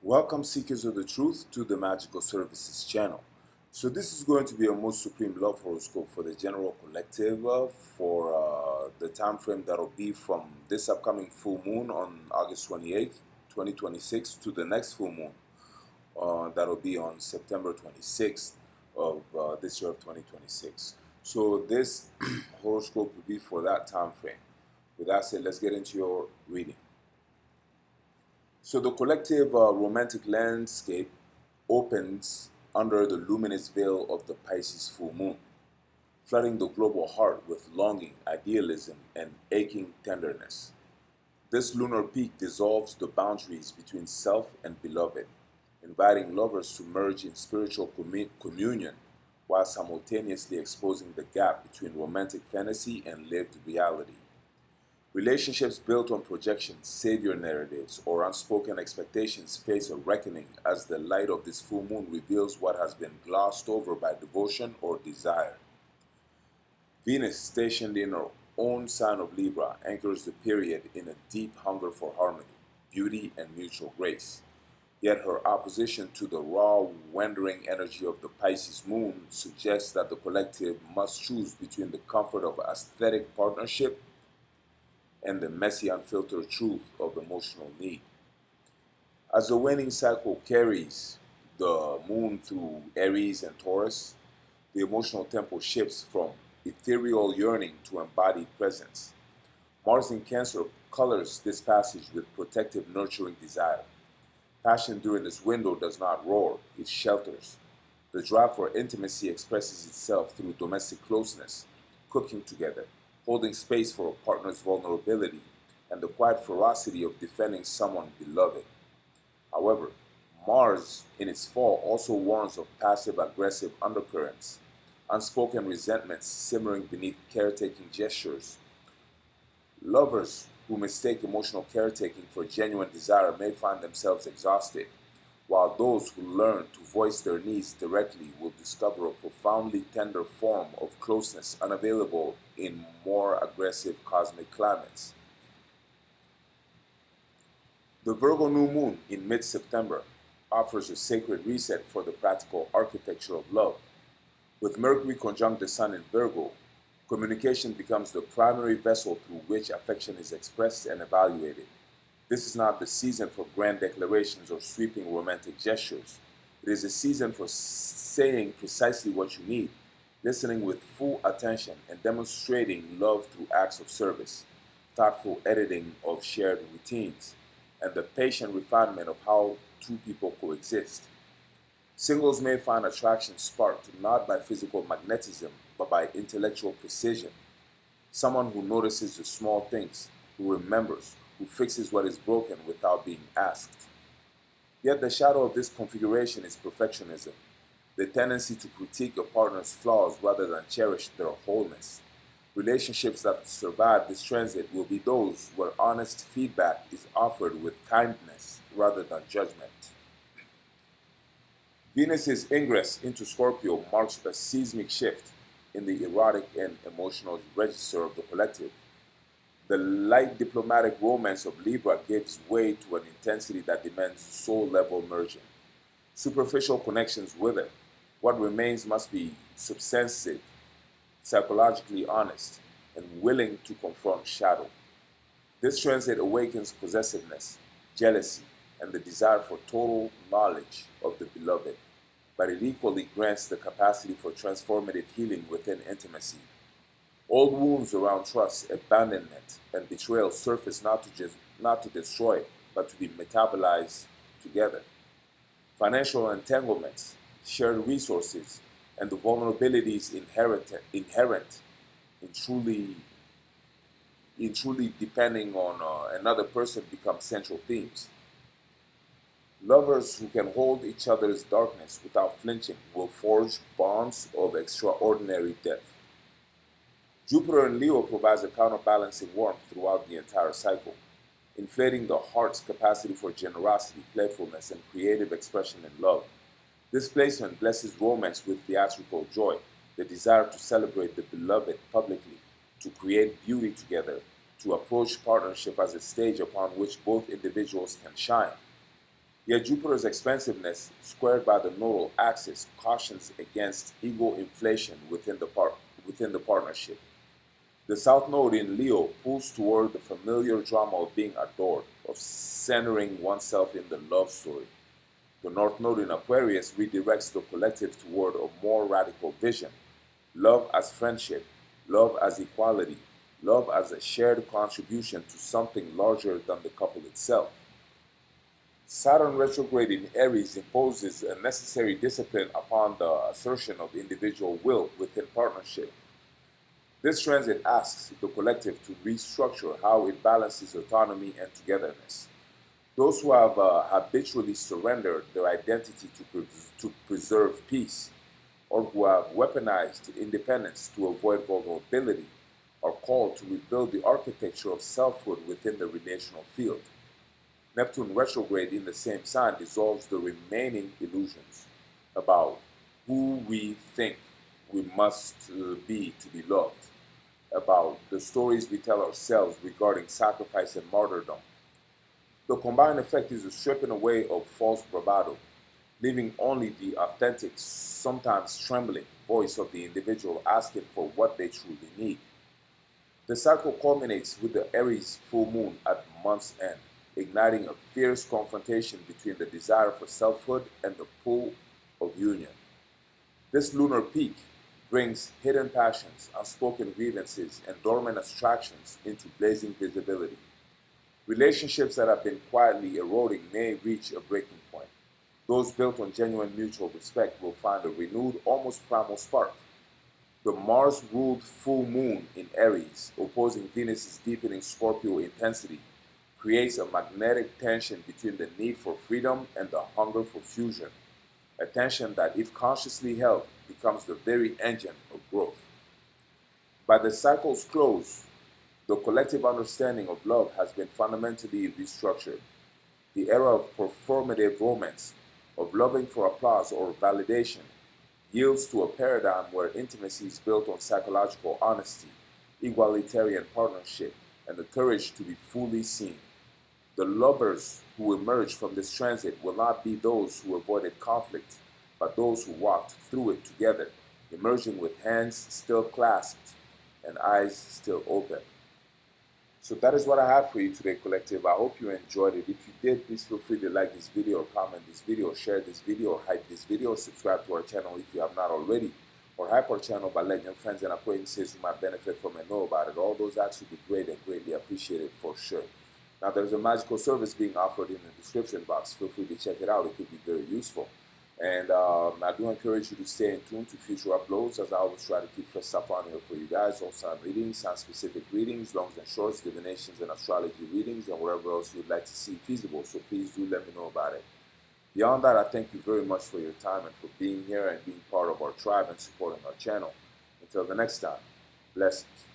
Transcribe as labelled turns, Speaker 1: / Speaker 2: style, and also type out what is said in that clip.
Speaker 1: Welcome seekers of the truth to the Magical Services channel. So this is going to be a most supreme love horoscope for the general collective for the time frame that'll be from this upcoming full moon on August 28th, 2026 to the next full moon that'll be on September 26th of this year of 2026. So this horoscope will be for that time frame. With that said, let's get into your reading. So the collective romantic landscape opens under the luminous veil of the Pisces full moon, flooding the global heart with longing, idealism, and aching tenderness. This lunar peak dissolves the boundaries between self and beloved, inviting lovers to merge in spiritual communion while simultaneously exposing the gap between romantic fantasy and lived reality. Relationships built on projections, savior narratives, or unspoken expectations face a reckoning as the light of this full moon reveals what has been glossed over by devotion or desire. Venus, stationed in her own sign of Libra, anchors the period in a deep hunger for harmony, beauty, and mutual grace. Yet her opposition to the raw, wandering energy of the Pisces moon suggests that the collective must choose between the comfort of aesthetic partnership and the messy, unfiltered truth of emotional need. As the waning cycle carries the moon through Aries and Taurus, the emotional tempo shifts from ethereal yearning to embodied presence. Mars in Cancer colors this passage with protective, nurturing desire. Passion during this window does not roar, it shelters. The drive for intimacy expresses itself through domestic closeness, cooking together, holding space for a partner's vulnerability, and the quiet ferocity of defending someone beloved. However, Mars in its fall also warns of passive-aggressive undercurrents, unspoken resentments simmering beneath caretaking gestures. Lovers who mistake emotional caretaking for genuine desire may find themselves exhausted, while those who learn to voice their needs directly will discover a profoundly tender form of closeness unavailable in more aggressive cosmic climates. The Virgo new moon in mid-September offers a sacred reset for the practical architecture of love. With Mercury conjunct the Sun in Virgo, communication becomes the primary vessel through which affection is expressed and evaluated. This is not the season for grand declarations or sweeping romantic gestures. It is a season for saying precisely what you need, listening with full attention, and demonstrating love through acts of service, thoughtful editing of shared routines, and the patient refinement of how two people coexist. Singles may find attraction sparked not by physical magnetism, but by intellectual precision. Someone who notices the small things, who remembers, who fixes what is broken without being asked. Yet the shadow of this configuration is perfectionism, the tendency to critique a partner's flaws rather than cherish their wholeness. Relationships that survive this transit will be those where honest feedback is offered with kindness rather than judgment. Venus's ingress into Scorpio marks a seismic shift in the erotic and emotional register of the collective. The light diplomatic romance of Libra gives way to an intensity that demands soul-level merging. Superficial connections wither. What remains must be substantive, psychologically honest, and willing to confront shadow. This transit awakens possessiveness, jealousy, and the desire for total knowledge of the beloved, but it equally grants the capacity for transformative healing within intimacy. Old wounds around trust, abandonment, and betrayal surface not to destroy, but to be metabolized together. Financial entanglements, shared resources, and the vulnerabilities inherent in truly depending on another person become central themes. Lovers who can hold each other's darkness without flinching will forge bonds of extraordinary depth. Jupiter in Leo provides a counterbalancing warmth throughout the entire cycle, inflating the heart's capacity for generosity, playfulness, and creative expression in love. This placement blesses romance with theatrical joy, the desire to celebrate the beloved publicly, to create beauty together, to approach partnership as a stage upon which both individuals can shine. Yet Jupiter's expansiveness, squared by the nodal axis, cautions against ego inflation within the partnership. The South Node in Leo pulls toward the familiar drama of being adored, of centering oneself in the love story. The North Node in Aquarius redirects the collective toward a more radical vision. Love as friendship, love as equality, love as a shared contribution to something larger than the couple itself. Saturn retrograde in Aries imposes a necessary discipline upon the assertion of individual will within partnership. This transit asks the collective to restructure how it balances autonomy and togetherness. Those who have habitually surrendered their identity to preserve peace, or who have weaponized independence to avoid vulnerability, are called to rebuild the architecture of selfhood within the relational field. Neptune retrograde in the same sign dissolves the remaining illusions about who we think we must be to be loved, about the stories we tell ourselves regarding sacrifice and martyrdom. The combined effect is a stripping away of false bravado, leaving only the authentic, sometimes trembling voice of the individual asking for what they truly need. The cycle culminates with the Aries full moon at month's end, igniting a fierce confrontation between the desire for selfhood and the pull of union. This lunar peak brings hidden passions, unspoken grievances, and dormant attractions into blazing visibility. Relationships that have been quietly eroding may reach a breaking point. Those built on genuine mutual respect will find a renewed, almost primal spark. The Mars-ruled full moon in Aries, opposing Venus's deepening Scorpio intensity, creates a magnetic tension between the need for freedom and the hunger for fusion, a tension that, if consciously held, becomes the very engine of growth. By the cycle's close, the collective understanding of love has been fundamentally restructured. The era of performative romance, of loving for applause or validation, yields to a paradigm where intimacy is built on psychological honesty, egalitarian partnership, and the courage to be fully seen. The lovers who emerge from this transit will not be those who avoided conflict, but those who walked through it together, emerging with hands still clasped and eyes still open. So that is what I have for you today, collective. I hope you enjoyed it. If you did, please feel free to like this video, or comment this video, share this video, or hype this video, subscribe to our channel if you have not already, or hype our channel by letting your friends and acquaintances who might benefit from it know about it. All those acts would be great and greatly appreciated for sure. Now, there's a magical service being offered in the description box. Feel free to check it out. It could be very useful. And I do encourage you to stay in tune to future uploads, as I always try to keep fresh stuff on here for you guys. All sign readings, sign-specific readings, longs and shorts, divinations and astrology readings, and whatever else you'd like to see feasible. So please do let me know about it. Beyond that, I thank you very much for your time and for being here and being part of our tribe and supporting our channel. Until the next time, blessings.